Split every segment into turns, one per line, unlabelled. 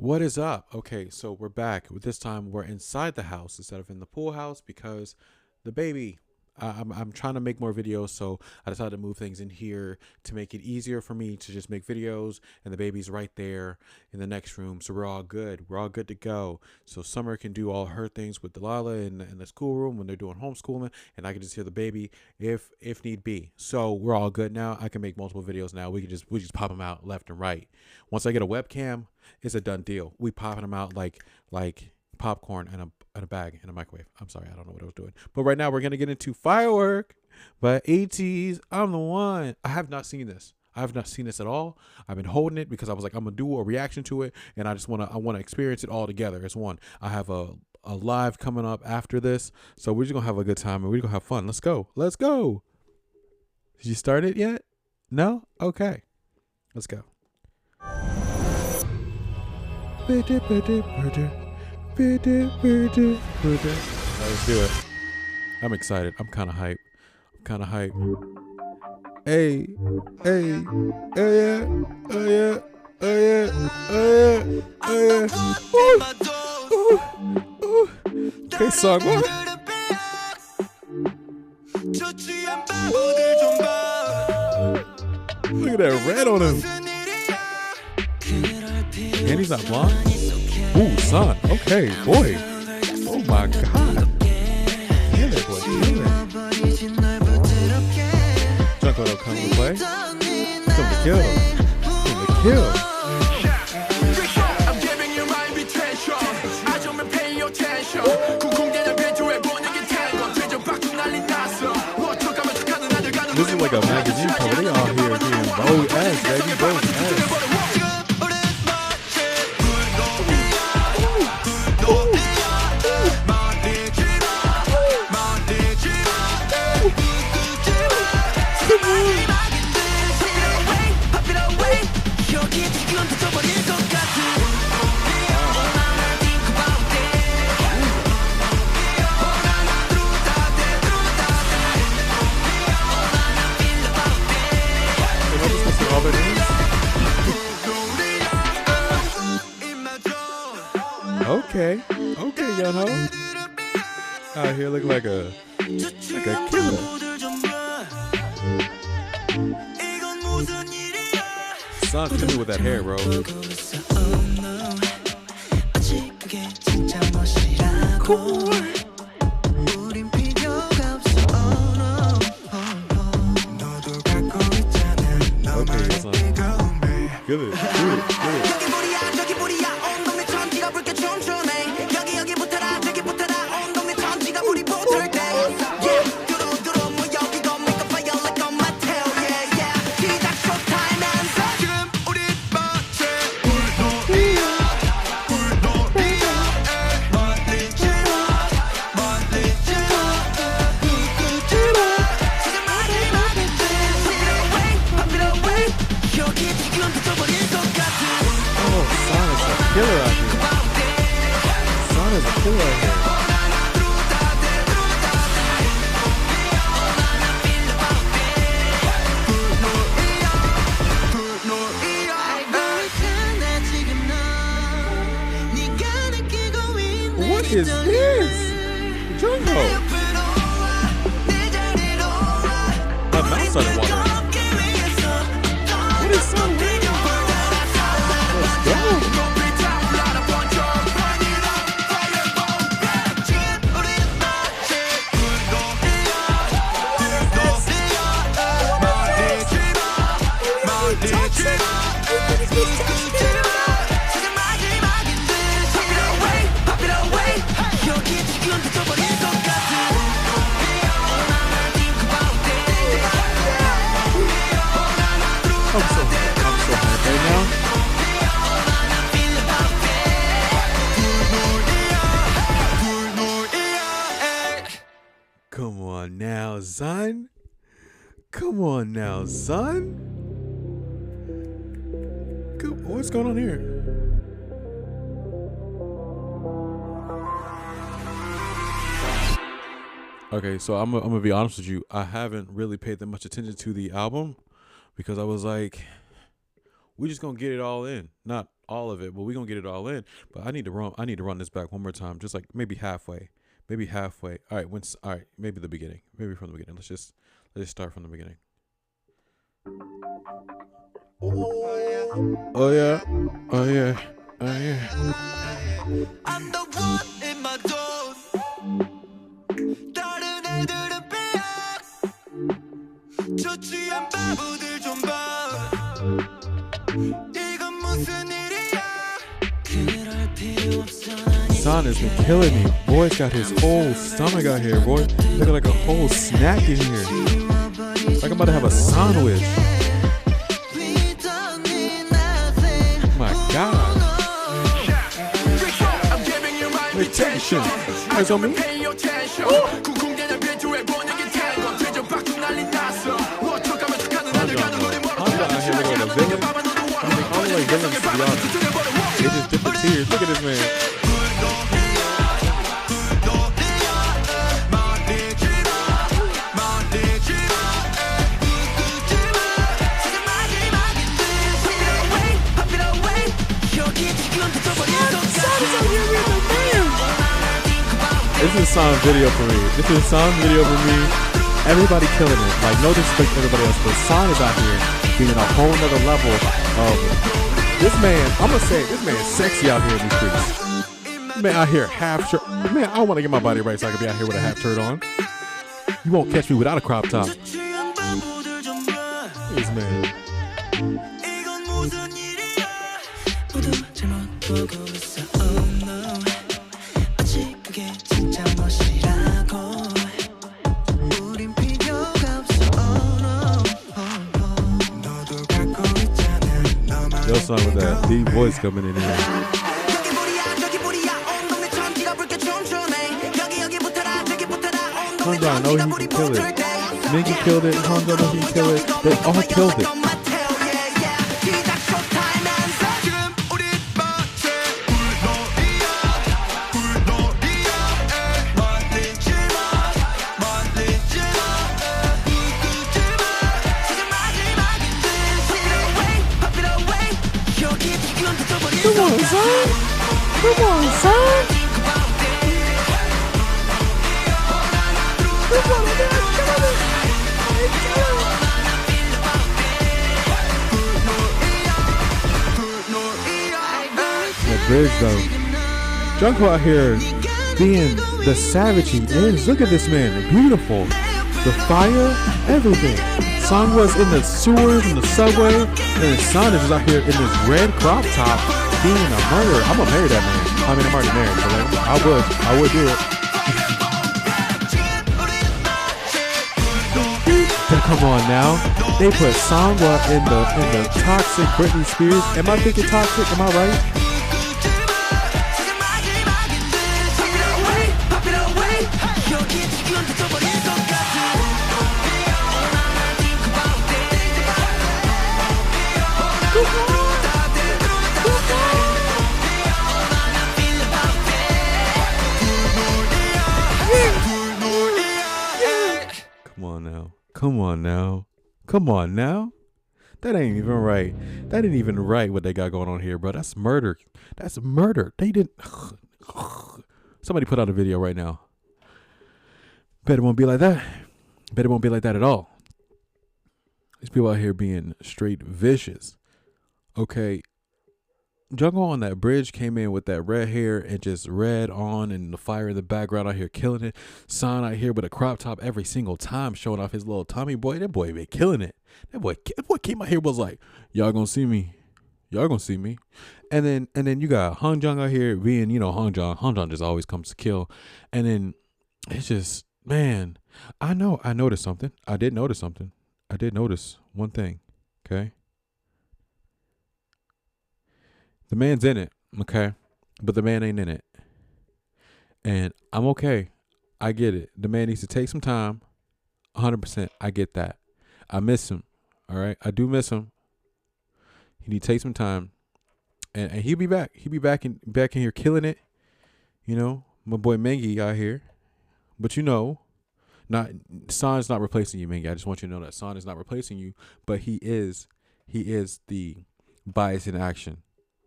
What is up? Okay, so we're back. This time we're inside the house instead of in the pool house because the baby. I'm trying to make more videos, so I decided to move things in here to make it easier for me to just make videos. And the baby's right there in the next room, so we're all good. We're all good to go. So Summer can do all her things with Delilah in the schoolroom when they're doing homeschooling, and I can just hear the baby if need be. So we're all good now. I can make multiple videos now. We just pop them out left and right. Once I get a webcam, it's a done deal. We popping them out like popcorn and a bag in a microwave. I'm sorry, I don't know what I was doing. But right now we're gonna get into Firework by Ateez. I'm the one. I have not seen this. I have not seen this at all. I've been holding it because I was like, I'm gonna do a reaction to it, and I wanna experience it all together as one. I have a live coming up after this, so we're just gonna have a good time and we're gonna have fun. Let's go. Let's go. Did you start it yet? No? Okay. Let's go. Let's do it. I'm excited. I'm kind of hype. Hey, hey, oh yeah, oh yeah, oh yeah, oh yeah, oh yeah. Ooh, ooh, ooh. Okay, song one. Look at that red on him. And he's not blonde. Ooh, son. Okay, boy. Oh my God. Kill it, boy. Kill it. Junko don't come to play. He's going to kill him. He's going to kill. I'm giving you my invitation. I don't pay your attention. This is like a magazine cover. They all here doing bold ass, baby. Bold ass. Okay, young ho. Out here looking like a killer. Son, kill me with that hair, bro. Cool. Okay, son. Good. Killer out here. Son is a killer out here. What is this? Junko. My mouth started watering. What is so weird? Let's go. I'm so hyped right now. Come on now, son. What's going on here? Okay, so I'm gonna be honest with you. I haven't really paid that much attention to the album because I was like, we just gonna get it all in. Not all of it, but we're gonna get it all in. But I need to run this back one more time, just like maybe halfway. Maybe halfway. All right, all right, maybe the beginning. Maybe from the beginning. Let's just start from the beginning. Oh yeah. Oh yeah. Oh yeah. I'm the one in my zone. 다른 애들은 빼야. 저 취한 바보들 좀 봐. 이건 무슨 일이야? 그럴 필요 없어. Son has been killing me. Boy's got his whole stomach out here, boy. Looking like a whole snack in here. Like I'm about to have a sandwich. My God. Attention. Eyes on me. Villains, to be honest. They just dip the tears. Look at this man. This is a song video for me. This is a song video for me. Everybody killing it. Like, no disrespect to everybody else, but Son is out here being a whole nother level of this man. I'm gonna say it, this man is sexy out here in these streets. Man out here half shirt. Man, I want to get my body right so I can be out here with a half shirt on. You won't catch me without a crop top. This man. Yo, song with that deep voice coming in here. Honda, I know he can kill it. Mingy killed it. Honda, I know he can kill it. They all killed it. Come on, son. Come on, son. The bridge, though. Junko out here being the savage he is. Look at this man. Beautiful. The fire, everything. Son was in the sewers, in the subway, and his son is out here in this red crop top being a murderer. I'm gonna marry that man. I mean, I'm already married, so like, I would do it. Come on now. They put Sangwa in the toxic Britney Spears. Am I thinking toxic? Am I right? Come on now. Come on now. That ain't even right. That ain't even right what they got going on here, bro. That's murder. That's murder. They didn't. Somebody put out a video right now. Bet it won't be like that. Bet it won't be like that at all. These people out here being straight vicious. Okay. Jungle on that bridge came in with that red hair and just red on and the fire in the background out here killing it. Son out here with a crop top every single time showing off his little tummy. Boy, that boy been killing it. That boy came out here was like, y'all gonna see me. Y'all gonna see me. And then you got Hong Jung out here being, you know, Hong Jung just always comes to kill. And then it's just, man, I noticed something. I did notice something. I did notice one thing. Okay. The man's in it, okay? But the man ain't in it. And I'm okay. I get it. The man needs to take some time. 100%. I get that. I miss him. All right? I do miss him. He need to take some time. And he'll be back. He'll be back in here killing it. You know, my boy Mengi out here. But you know, Son's not replacing you, Mengi. I just want you to know that Son is not replacing you, but he is the bias in action.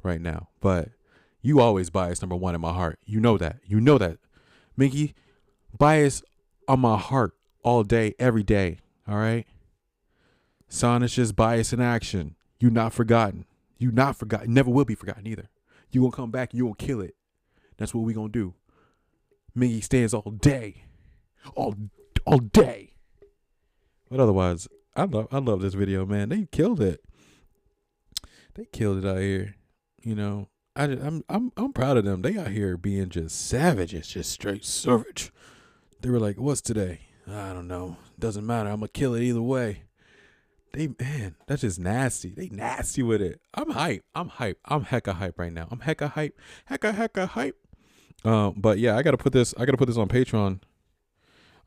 right now, but you always bias number one in my heart. You know that. You know that. Minky, bias on my heart all day, every day. All right. Son, it's just bias in action. You not forgotten. You not forgotten. Never will be forgotten either. You gonna come back. You gonna kill it. That's what we gonna do. Minky stands all day, all day. But otherwise, I love this video, man. They killed it. They killed it out here. You know, I'm proud of them. They out here being just savages, just straight savage. They were like, "What's today? I don't know. Doesn't matter. I'm gonna kill it either way." Man, that's just nasty. They nasty with it. I'm hype. I'm hecka hype right now. I'm hecka hype. Hecka hype. But yeah, I gotta put this on Patreon.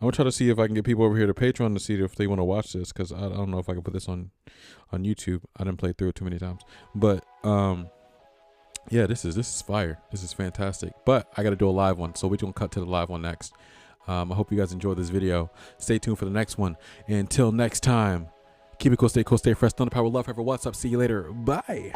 I'm gonna try to see if I can get people over here to Patreon to see if they want to watch this, because I don't know if I can put this on YouTube. I didn't play through it too many times. But yeah, this is fire. This is fantastic. But I gotta do a live one, so we're gonna cut to the live one next. I hope you guys enjoyed this video. Stay tuned for the next one. And until next time, keep it cool, stay fresh. Thunder power, love, forever. What's up? See you later. Bye.